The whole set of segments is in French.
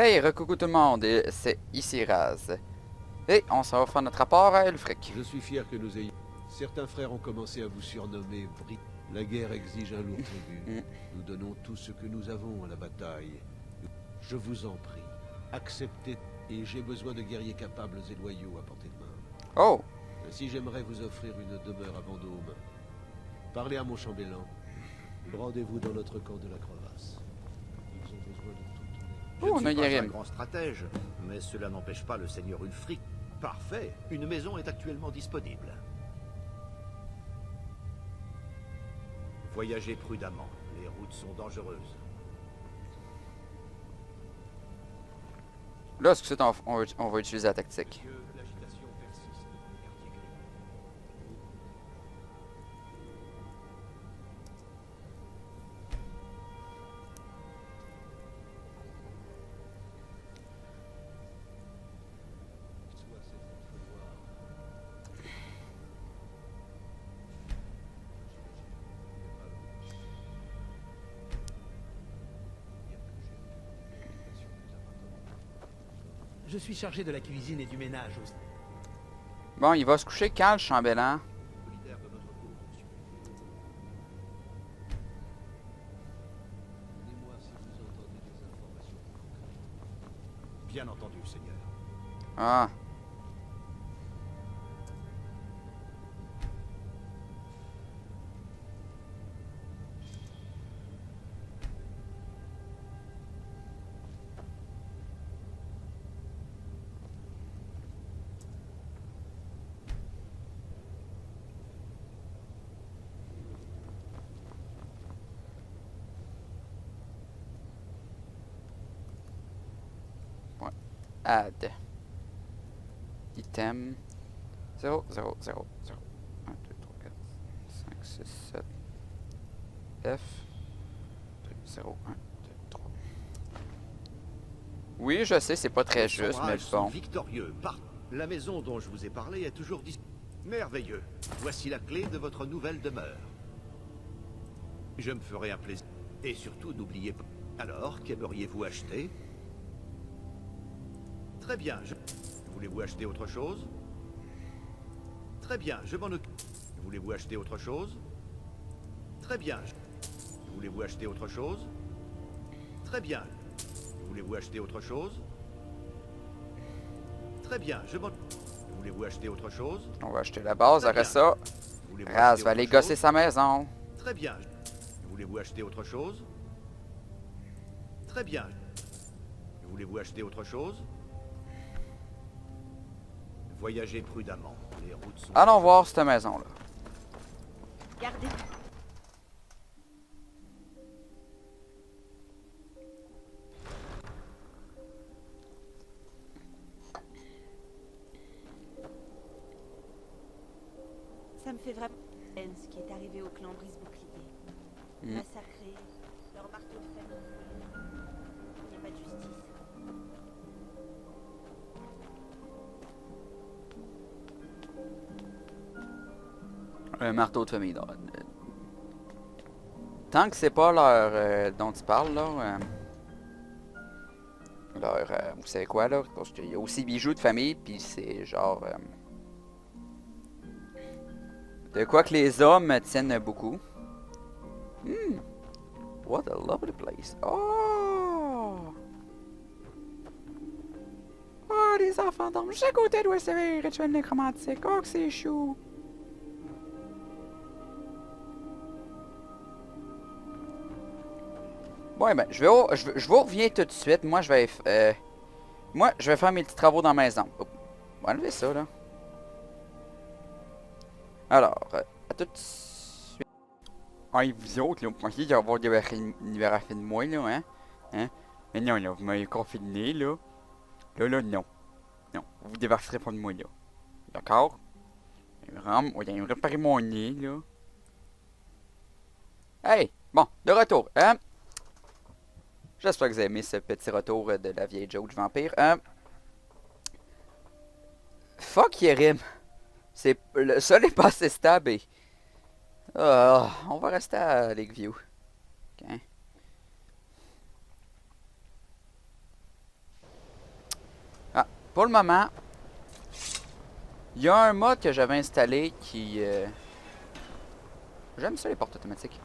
Hey, recoucou tout le monde, c'est ici Raz. Et on s'en va faire notre rapport à Ulfric. Je suis fier que nous ayons... Certains frères ont commencé à vous surnommer Brit. La guerre exige un lourd tribut. Nous donnons tout ce que nous avons à la bataille. Je vous en prie, acceptez, et j'ai besoin de guerriers capables et loyaux à portée de main. Oh! Ainsi j'aimerais vous offrir une demeure à Vendôme. Parlez à mon chambellan. Rendez-vous dans notre camp de la crevasse. Ils ont besoin de toute Oh, Je on ne a suis pas un Yérim. grand stratège, mais cela n'empêche pas le seigneur Ulfric. Parfait, une maison est actuellement disponible. Voyagez prudemment, les routes sont dangereuses. Là, est-ce que c'est on va utiliser la tactique? l'agitation persiste dans le quartier gris. Soit cette lettre noire. Je suis chargé de la cuisine et du ménage aussi. Bon, il va se coucher quand le chambellan? Solidaire de votre cour, monsieur. Donnez-moi si vous entendez des informations concrètes. Bien entendu, seigneur. Ah. Add. Item. 0, 0, 0, 0. 1, 2, 3, 4, 5, 6, 7. F. 0, 1, 2, 3. Oui, je sais, c'est pas très Les juste, mais sombrages sont bon. victorieux. La maison dont je vous ai parlé est toujours disponible. Merveilleux. Voici la clé de votre nouvelle demeure. Je me ferai un plaisir. Et surtout, n'oubliez pas. Alors, qu'aimeriez-vous acheter? Très bien. Voulez-vous acheter autre chose? Très bien, je m'en occupe. Voulez-vous acheter autre chose? Très bien. Voulez-vous acheter autre chose? Très bien. Voulez-vous acheter autre chose? Très bien, je m'en... Voulez-vous acheter autre chose? On va acheter la base, Très après bien. ça. Voulez-vous Raz acheter va autre aller chose? gosser sa maison. Très bien. Voulez-vous acheter autre chose? Très bien. Voulez-vous acheter autre chose? Voyagez prudemment. Les routes sont... Allons voir cette maison-là. Gardez. Ça me fait vraiment peine ce qui est arrivé au clan Brise-Bouclier. Massacré, leur marteau de famille volé. Il n'y a pas de justice. Un marteau de famille. Donc, tant que c'est pas leur dont tu parles, là. Vous savez quoi, là? Parce qu'il y a aussi bijoux de famille, puis c'est genre. De quoi que les hommes tiennent beaucoup. What a lovely place. Oh! Oh, les enfants dorment juste à côté de où c'est un rituel nécromantique. Oh, que c'est chou! Ouais, ben, je vous reviens tout de suite. Moi, je vais faire mes petits travaux dans la maison. Oh, on va enlever ça, là. Alors, à tout de suite. Ah, et vous autres, là, vous pensiez qu'il va y avoir débarrassé de moi, là, hein? Hein? Mais non, là, vous m'avez confiné, là. Là, non. Non, vous vous débarrasserez pas de moi, là. D'accord? On va réparer mon nez, là. Hey! Bon, de retour. J'espère que vous avez aimé ce petit retour de la vieille joke du vampire. Fuck Yérim. Le sol est pas assez stable et... on va rester à Lakeview. Ok. pour le moment, il y a un mode que j'avais installé qui... J'aime ça les portes automatiques.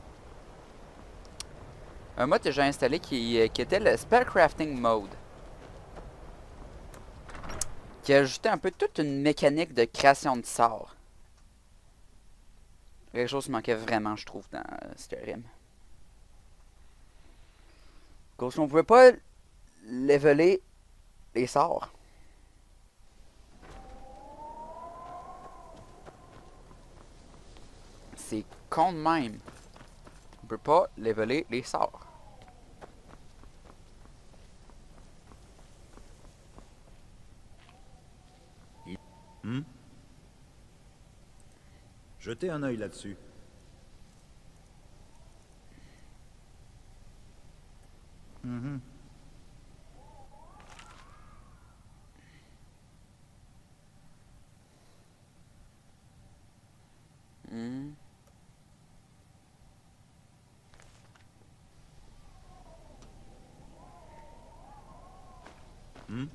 Un mode que j'ai installé qui était le Spellcrafting Mode. Qui ajoutait un peu toute une mécanique de création de sorts. Quelque chose qui manquait vraiment, je trouve, dans Skyrim. Parce qu'on pouvait pas leveler les sorts. C'est con de même. On peut pas leveler les sorts. Hmm? Jetez un œil là-dessus. Mhm. Hmm. Hmm?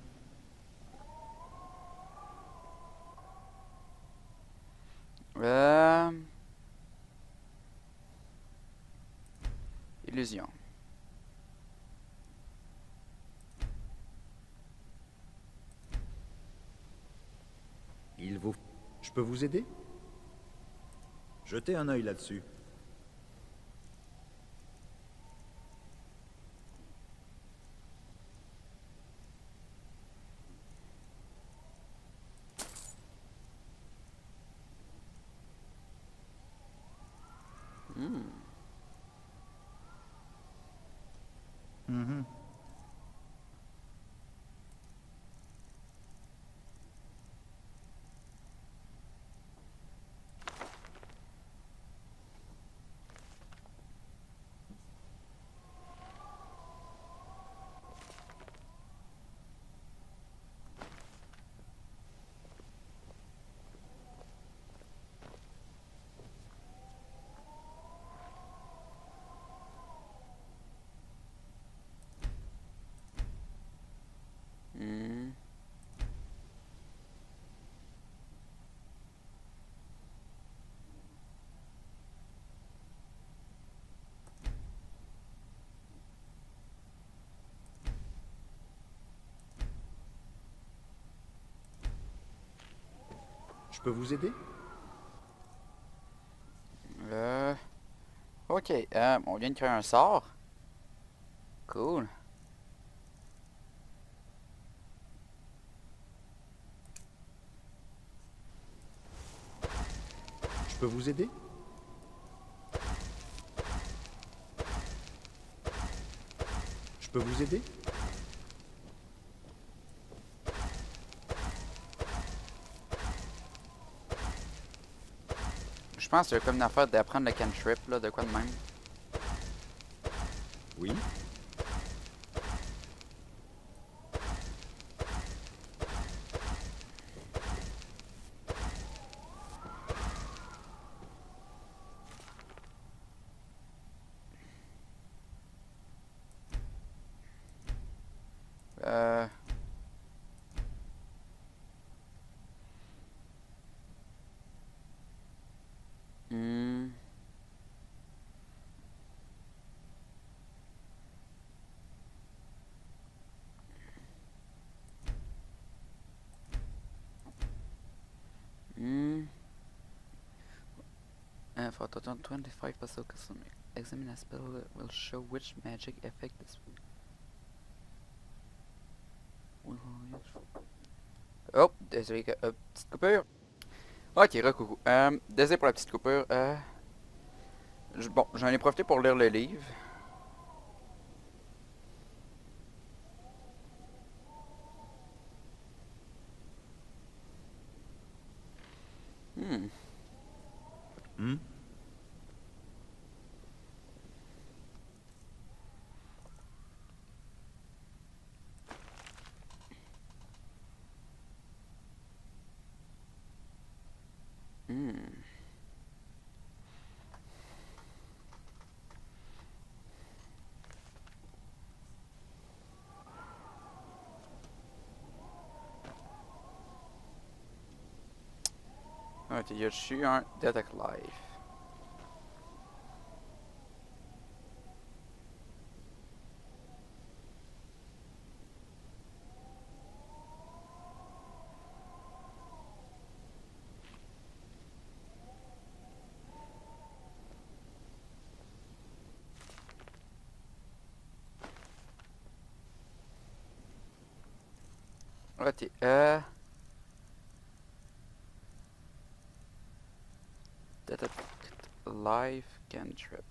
Illusion. Il vous... Je peux vous aider? Jetez un œil là-dessus. Hmm. Mhm. Hmm. Je peux vous aider? Ok, on vient de créer un sort. Cool. Je peux vous aider? Je peux vous aider? Je pense qu'il y a comme une affaire d'apprendre le cantrip, là, de quoi de même. Oui. Euh... Hmm. Hmm. For a total 25 puzzle custom, examine a spell will show which magic effect this will use. Oh, désolé, petite coupure. Ok, recoucou. Désolé pour la petite coupure. Bon, j'en ai profité pour lire le livre. Hmm. Hmm? Hmm. Ouais, il y a dessus un Detect Life. Ok, Detect Life Cantrip.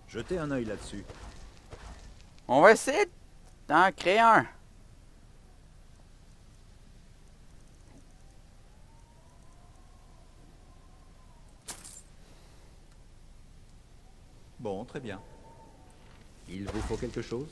Jetez un œil là-dessus. On va essayer d'en créer un. Bon, très bien. Il vous faut quelque chose?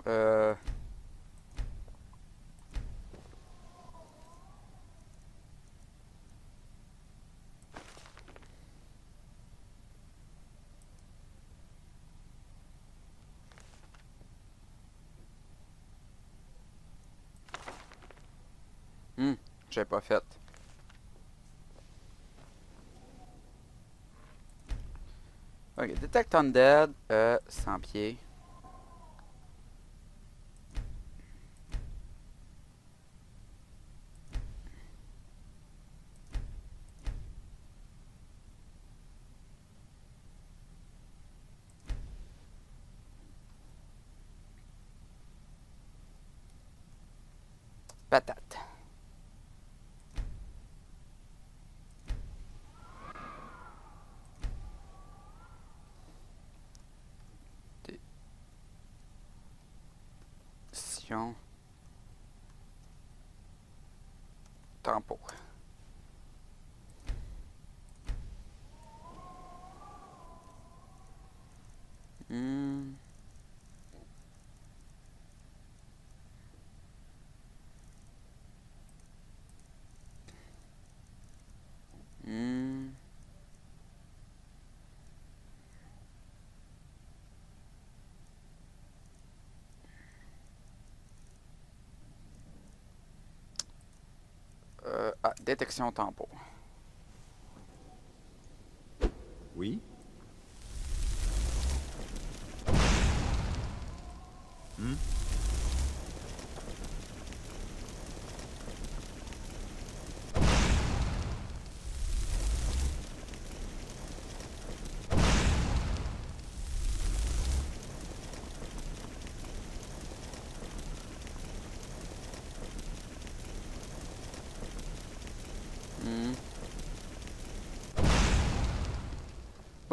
Euh... j'ai pas fait. Ok, Detect Undead, 100 pieds. Patate. Sion. Tempo. Hmm. Hmm. Détection tempo. Oui? Hmm.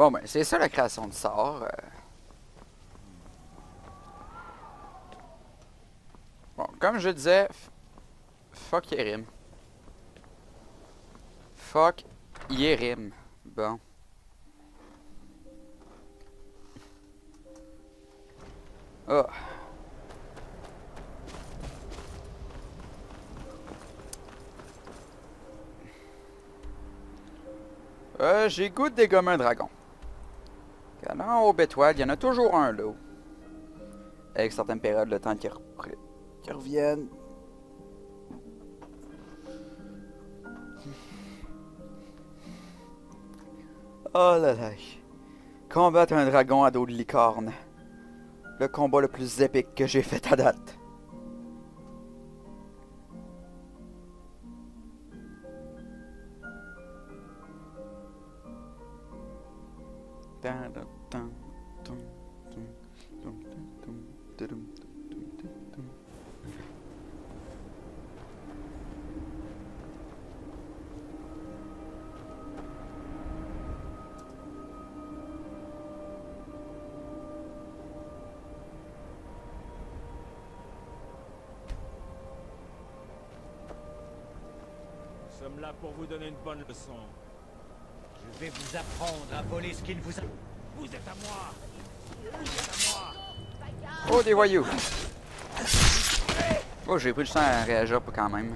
Bon, ben, c'est ça la création de sort. Bon, comme je disais, fuck Yerim. Fuck Yerim. Bon. Ah. J'ai goût de dégommer un dragon. Allant au bétoile, il y en a toujours un là. Avec certaines périodes, le temps qu'ils reviennent. Oh là là. Combattre un dragon à dos de licorne. Le combat le plus épique que j'ai fait à date. sommes là pour vous donner une bonne leçon. Je vais vous apprendre à voler ce qu'il vous a... Vous êtes à moi. Vous êtes à moi. Oh, des voyous! Oh, j'ai pris le temps à réagir quand même.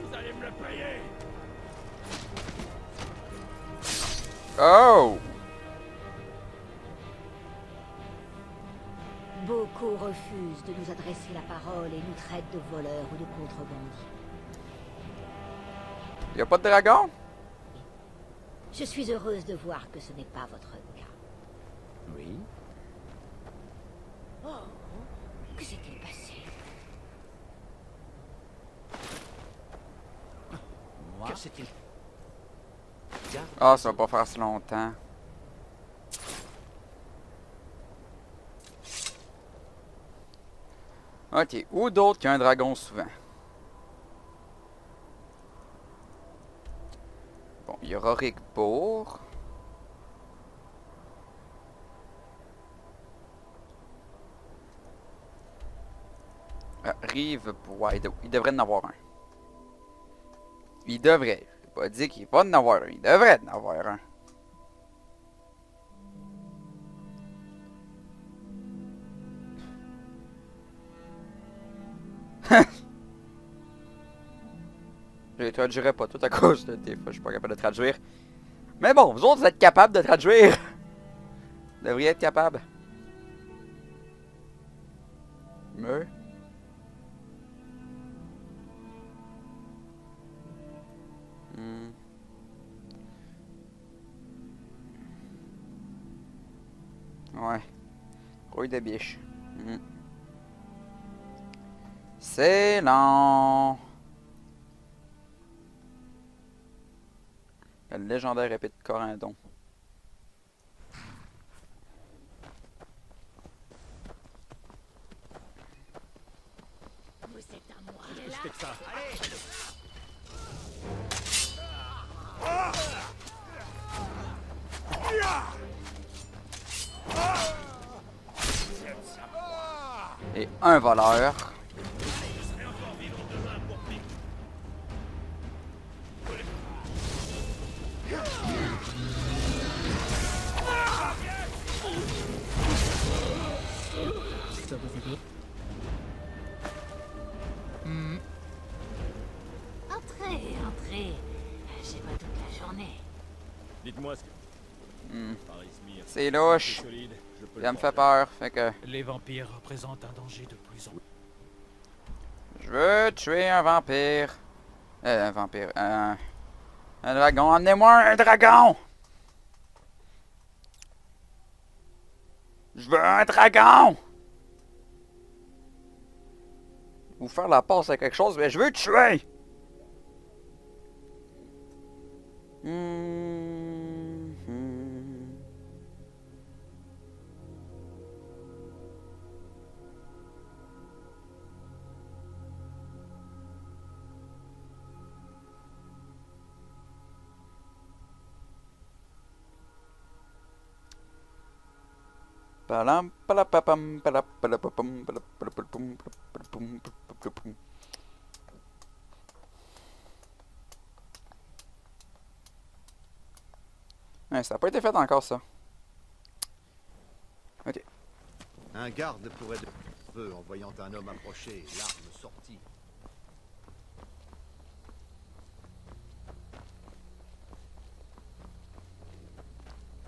Vous allez me le payer. Oh! Beaucoup refusent de nous adresser la parole et nous traitent de voleurs ou de contrebandiers. Y a pas de dragon? Je suis heureuse de voir que ce n'est pas votre cas. Oui. Oh, que s'est-il passé? Moi. Que s'est-il... Ah, ça va pas faire si longtemps. Ok, où d'autre qu'un dragon souvent? Bon, il y aura Rickbourg. Ouais, il devrait en avoir un. Il devrait. Je vais pas dire qu'il va en avoir un. Il devrait en avoir un. Je les traduirai pas tout à cause de des fois, je suis pas capable de traduire. Mais bon, vous autres, vous êtes capables de traduire. Vous devriez être capable. Me. Ouais. Rouille de biche. C'est lent. Le légendaire épée de Corindon. Vous êtes à moi. Qu'est-ce que ça? Et un voleur. Je peux vous aider? Entrez, entrez. J'ai pas toute la journée. Dites-moi ce que... Paris Smir. C'est louche. Solide, je peux Ça le me fait porter. peur, fait que... Les vampires représentent un danger de plus en plus. Je veux tuer un vampire. Un vampire. Un dragon. Emmenez-moi un dragon! Je veux un dragon! Ou faire la passe à quelque chose, mais je veux tuer! Palam, palapapam, palapalapapam, palapalapum, palapalapum, palapalapum. Ouais, ça n'a pas été fait encore, ça. Ok. Un garde pourrait de feu en voyant un homme approcher, l'arme sortie.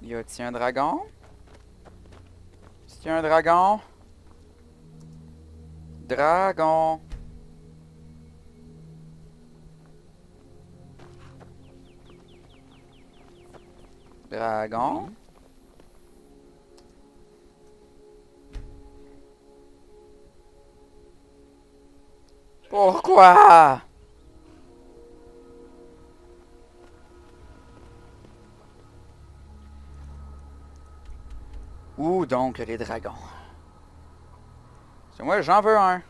Y a-t-il un dragon? Est-ce qu'il y a un dragon? Dragon! Dragon? Pourquoi? Où donc les dragons? C'est moi, j'en veux un.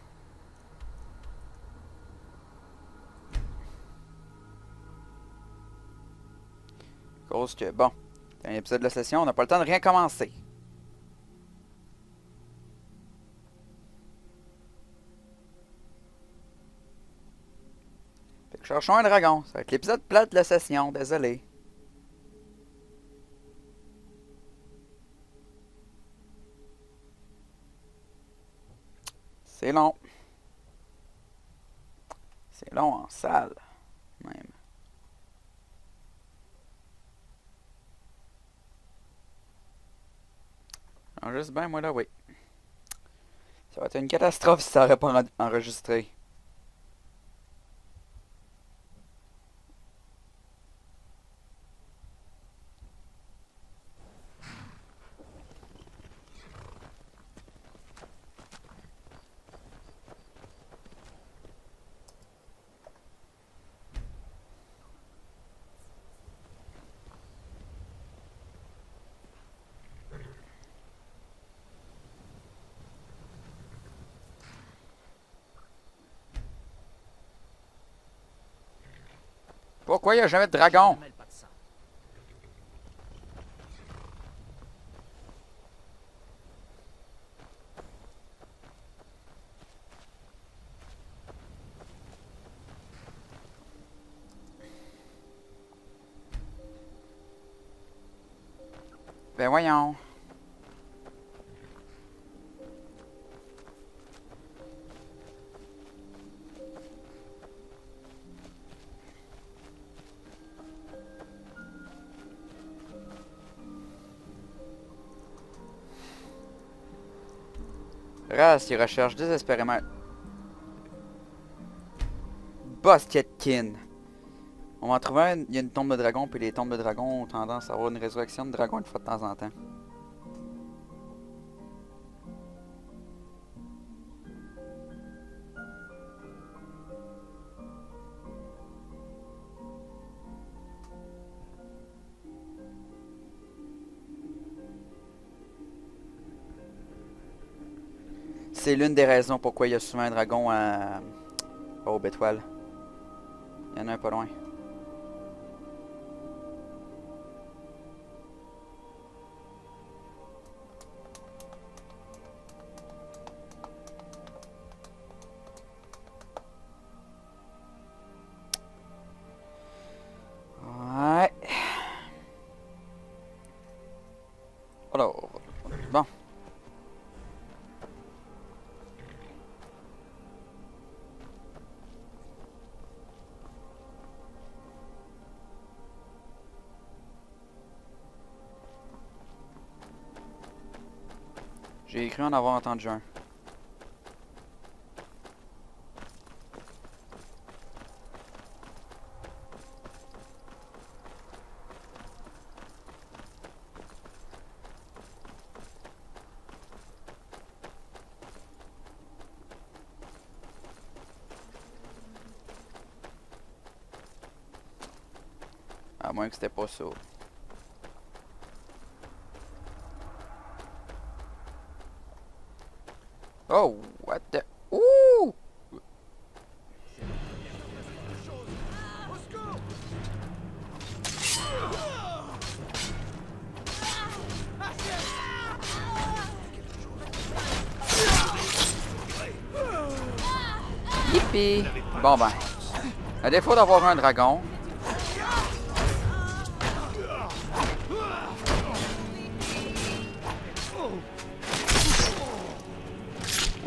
suppose que... Bon, c'est un épisode de la session, on n'a pas le temps de rien commencer. Fait que cherchons un dragon. Ça va être l'épisode plat de la session, désolé. C'est long. C'est long en salle, même. Juste bien, moi là, oui. Ça va être une catastrophe si ça n'aurait pas enregistré. Pourquoi il n'y a jamais de dragon? Ben voyons. Rast, il recherche désespérément... Bosketkin. On va en trouver un, il y a une tombe de dragon, puis les tombes de dragon ont tendance à avoir une résurrection de dragon une fois de temps en temps. C'est l'une des raisons pourquoi il y a souvent un dragon à Aube-Étoile. Il y en a un pas loin. Ouais. Alors, bon. J'ai cru en avoir entendu un. À moins que c'était pas ça. Oh, what the... Ouh! Yippee! Bon ben, à défaut d'avoir un dragon...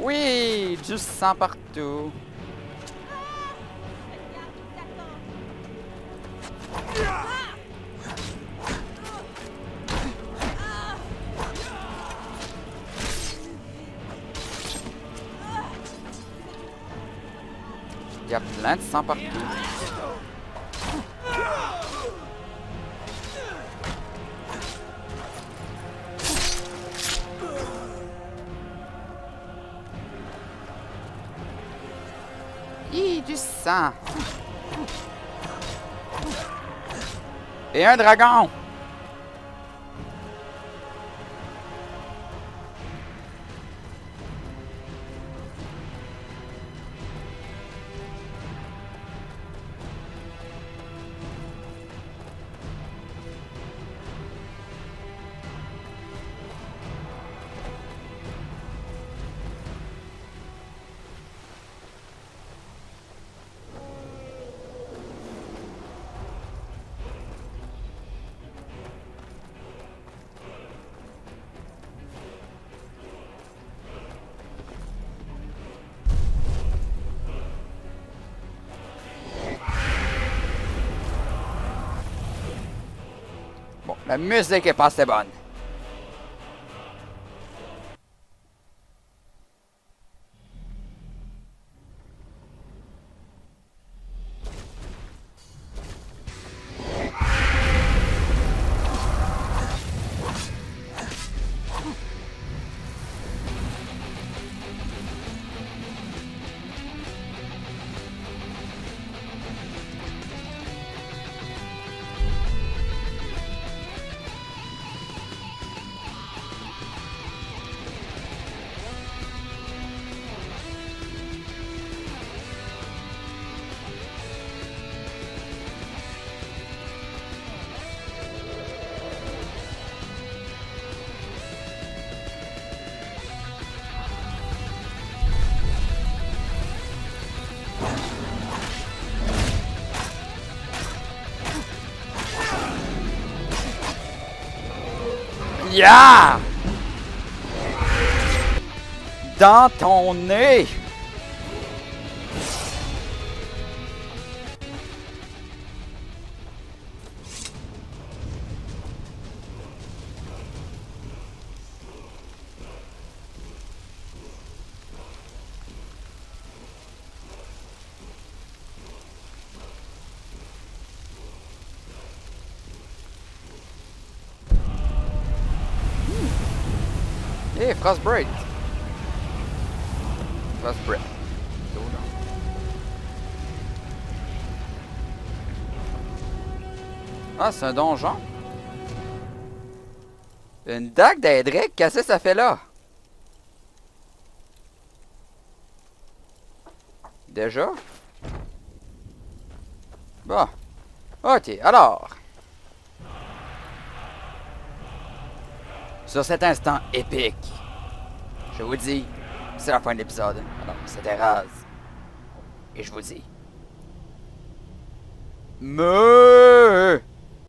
Oui, du sang partout. Il y a plein de sang partout. Du sang. Et un dragon. La musique est pas assez bonne. Yeah! Dans ton nez! Hey, Frostbite! Frostbite. Ah, c'est un donjon? Une dague d'Edric? Qu'est-ce que ça fait là? Déjà? Bon. Ok, alors. Sur cet instant épique, je vous dis, c'est la fin de l'épisode. Alors, c'était Raz. Et je vous dis... Me...